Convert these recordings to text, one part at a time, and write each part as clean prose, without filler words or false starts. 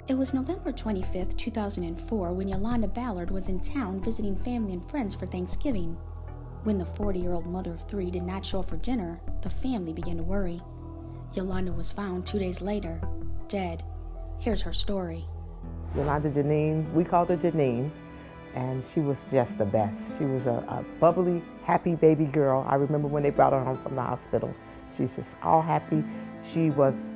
It was November 25th, 2004, when Yolanda Ballard was in town visiting family and friends for Thanksgiving. When the 40-year-old mother of three did not show up for dinner, the family began to worry. Yolanda was found 2 days later, dead. Here's her story. Yolanda Janine, we called her Janine, and she was just the best. She was a bubbly, happy baby girl. I remember when they brought her home from the hospital. She's just all happy. She was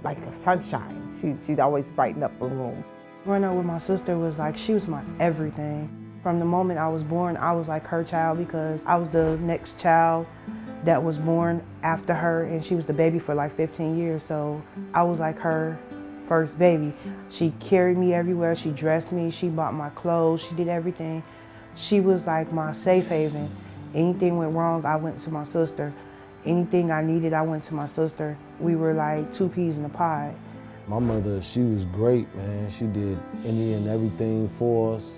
like a sunshine. She'd always brighten up a room. Growing up with my sister was like, she was my everything. From the moment I was born, I was like her child because I was the next child that was born after her, and she was the baby for like 15 years, so I was like her first baby. She carried me everywhere, she dressed me, she bought my clothes, she did everything. She was like my safe haven. Anything went wrong, I went to my sister. Anything I needed, I went to my sister. We were like two peas in a pod. My mother, she was great, man. She did any and everything for us.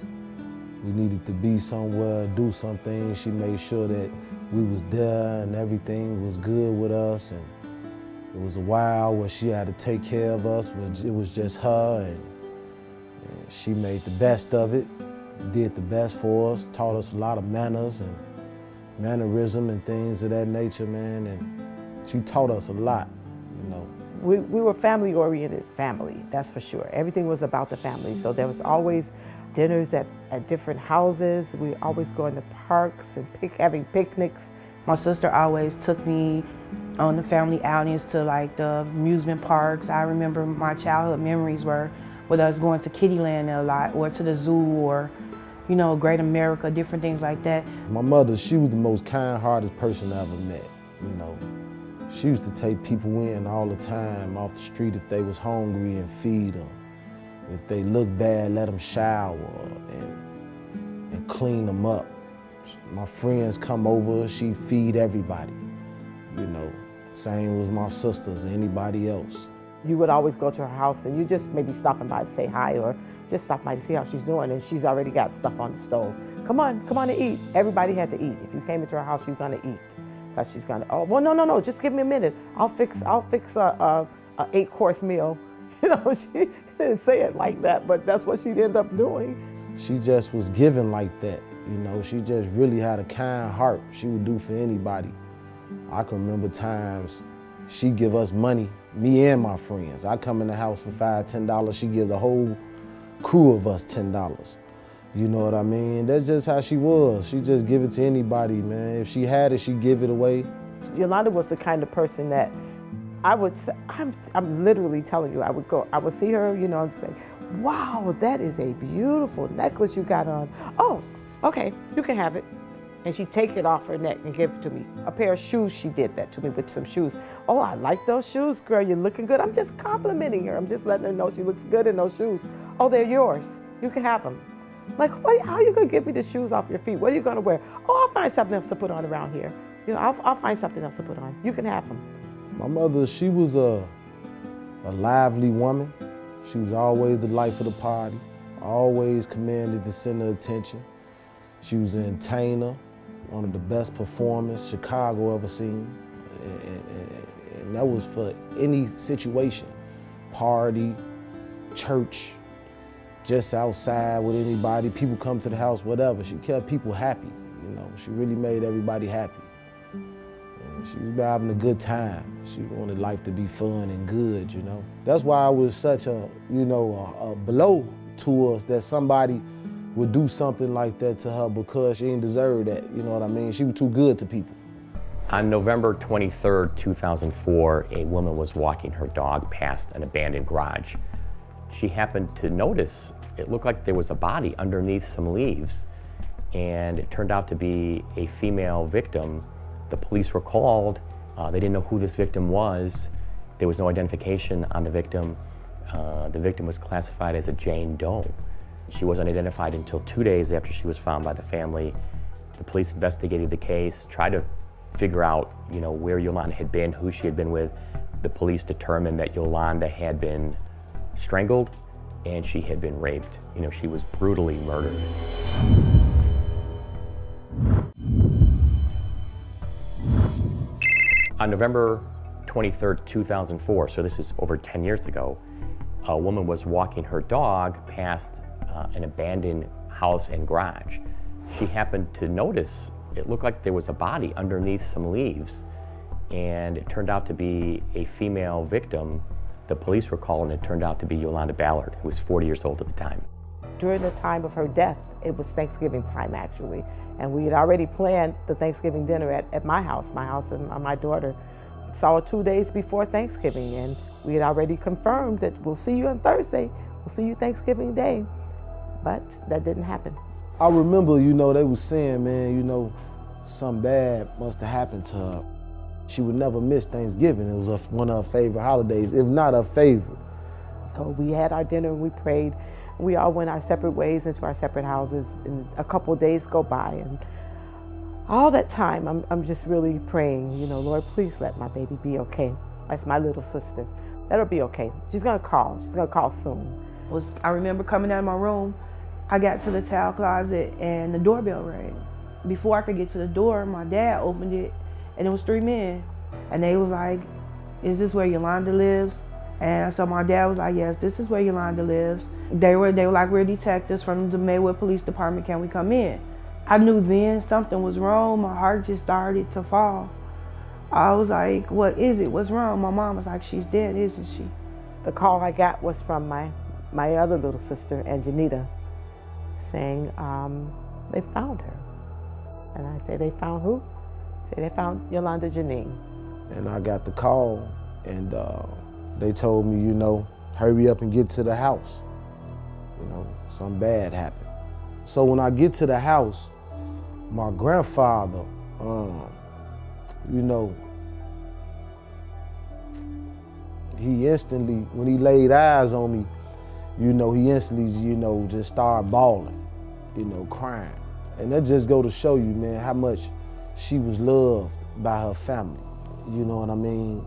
We needed to be somewhere, do something. She made sure that we was there and everything was good with us. And it was a while where she had to take care of us. It was just her, and she made the best of it, did the best for us, taught us a lot of manners and mannerism and things of that nature, man. And she taught us a lot, you know. We were family-oriented family, that's for sure. Everything was about the family, so there was always dinners at different houses. We always going to parks and having picnics. My sister always took me on the family outings to like the amusement parks. I remember my childhood memories were with us going to Kittyland a lot, or to the zoo, or, you know, Great America, different things like that. My mother, she was the most kind-hearted person I ever met, you know. She used to take people in all the time off the street if they was hungry and feed them. If they looked bad, let them shower and clean them up. My friends come over, she feed everybody, you know. Same with my sisters and anybody else. You would always go to her house and you just maybe stopping by to say hi, or just stop by to see how she's doing, and she's already got stuff on the stove. Come on and eat. Everybody had to eat. If you came into her house, you're gonna eat. Because she's gonna, oh, well, no, just give me a minute. I'll fix a 8-course meal. You know, she didn't say it like that, but that's what she'd end up doing. She just was given like that, you know. She just really had a kind heart. She would do for anybody. I can remember times she'd give us money, me and my friends. I come in the house for $5, $10, she give the whole crew of us $10. You know what I mean? That's just how she was. She just give it to anybody, man. If she had it, she'd give it away. Yolanda was the kind of person that I would say, I'm literally telling you, I would see her, you know, and say, wow, that is a beautiful necklace you got on. Oh, okay, you can have it. And she'd take it off her neck and give it to me. A pair of shoes, she did that to me with some shoes. Oh, I like those shoes, girl, you're looking good. I'm just complimenting her. I'm just letting her know she looks good in those shoes. Oh, they're yours. You can have them. Like, how are you gonna get me the shoes off your feet? What are you gonna wear? Oh, I'll find something else to put on around here. You know, I'll find something else to put on. You can have them. My mother, she was a lively woman. She was always the life of the party, always commanded the center of attention. She was an entertainer, one of the best performers Chicago ever seen. And that was for any situation, party, church, just outside with anybody, people come to the house, whatever. She kept people happy, you know. She really made everybody happy. She was having a good time. She wanted life to be fun and good, you know. That's why it was such a, you know, a blow to us that somebody would do something like that to her, because she didn't deserve that, you know what I mean? She was too good to people. On November 23rd, 2004, a woman was walking her dog past an abandoned garage. She happened to notice it looked like there was a body underneath some leaves, and it turned out to be a female victim. The police were called. They didn't know who this victim was. There was no identification on the victim. The victim was classified as a Jane Doe. She wasn't identified until 2 days after she was found by the family. The police investigated the case, tried to figure out, you know, where Yolanda had been, who she had been with. The police determined that Yolanda had been strangled and she had been raped. You know, she was brutally murdered. On November 23rd, 2004, so this is over 10 years ago, a woman was walking her dog past an abandoned house and garage. She happened to notice it looked like there was a body underneath some leaves, and it turned out to be a female victim. The police were called, and it turned out to be Yolanda Ballard, who was 40 years old at the time. During the time of her death, it was Thanksgiving time actually, and we had already planned the Thanksgiving dinner at my house and my daughter saw her 2 days before Thanksgiving, and we had already confirmed that we'll see you on Thursday, we'll see you Thanksgiving Day, but that didn't happen. I remember, you know, they was saying, man, you know, something bad must have happened to her. She would never miss Thanksgiving. It was one of her favorite holidays, if not her favorite. So we had our dinner, we prayed, we all went our separate ways into our separate houses, and a couple of days go by, and all that time I'm just really praying, you know, Lord, please let my baby be okay. That's my little sister. Let her be okay. She's gonna call soon. I remember coming out of my room, I got to the towel closet and the doorbell rang. Before I could get to the door, my dad opened it, and it was 3 men. And they was like, is this where Yolanda lives? And so my dad was like, yes, this is where Yolanda lives. They were like, we're detectives from the Maywood Police Department, can we come in? I knew then something was wrong. My heart just started to fall. I was like, what is it? What's wrong? My mom was like, she's dead, isn't she? The call I got was from my other little sister, Anjanita, saying they found her. And I said, they found who? Say they found Yolanda Janine. And I got the call, and they told me, you know, hurry up and get to the house. You know, something bad happened. So when I get to the house, my grandfather, you know, he instantly, when he laid eyes on me, you know, he instantly, you know, just started bawling, you know, crying. And that just go to show you, man, how much she was loved by her family. You know what I mean?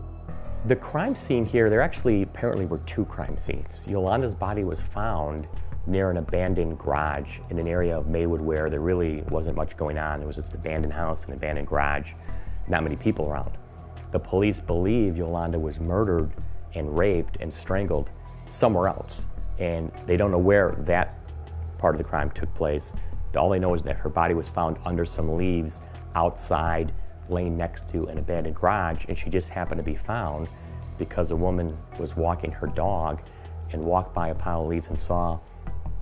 The crime scene here, there actually apparently were 2 crime scenes. Yolanda's body was found near an abandoned garage in an area of Maywood where there really wasn't much going on. It was just an abandoned house, an abandoned garage, not many people around. The police believe Yolanda was murdered and raped and strangled somewhere else. And they don't know where that part of the crime took place. All they know is that her body was found under some leaves outside, laying next to an abandoned garage, and she just happened to be found because a woman was walking her dog and walked by a pile of leaves and saw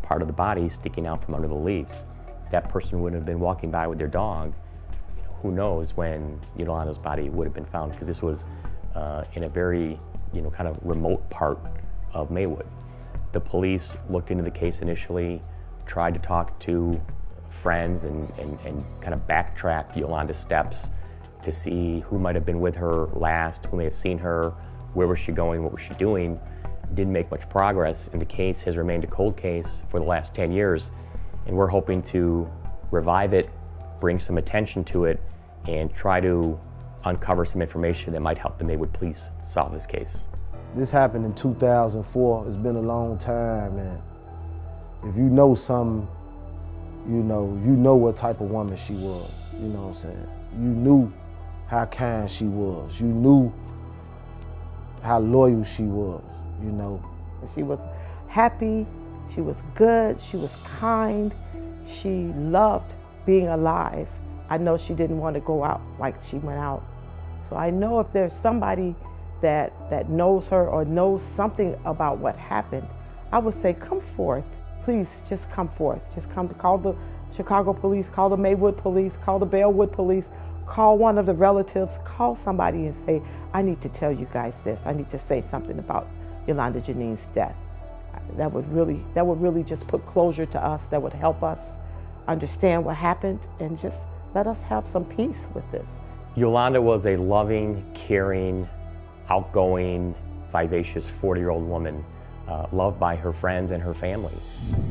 part of the body sticking out from under the leaves. That person would have been walking by with their dog. You know, who knows when Yolanda's body would have been found, because this was in a very, you know, kind of remote part of Maywood. The police looked into the case initially, tried to talk to friends and kind of backtrack Yolanda's steps to see who might have been with her last, who may have seen her, where was she going, what was she doing. Didn't make much progress, and the case has remained a cold case for the last 10 years, and we're hoping to revive it, bring some attention to it, and try to uncover some information that might help the Maywood Police solve this case. This happened in 2004. It's been a long time, and if you know something, you know what type of woman she was, you know what I'm saying? You knew how kind she was. You knew how loyal she was, you know? She was happy, she was good, she was kind, she loved being alive. I know she didn't want to go out like she went out. So I know if there's somebody that knows her or knows something about what happened, I would say come forth. Please just come forth. Just come, call the Chicago police, call the Maywood police, call the Bellwood police, call one of the relatives, call somebody and say, I need to tell you guys this. I need to say something about Yolanda Janine's death. That would really just put closure to us. That would help us understand what happened and just let us have some peace with this. Yolanda was a loving, caring, outgoing, vivacious 40-year-old woman, loved by her friends and her family.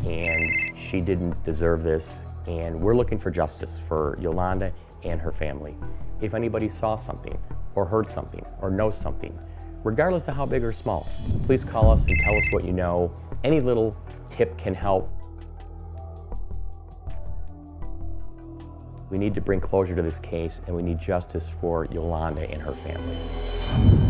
And she didn't deserve this, and we're looking for justice for Yolanda and her family. If anybody saw something, or heard something, or knows something, regardless of how big or small, please call us and tell us what you know. Any little tip can help. We need to bring closure to this case, and we need justice for Yolanda and her family.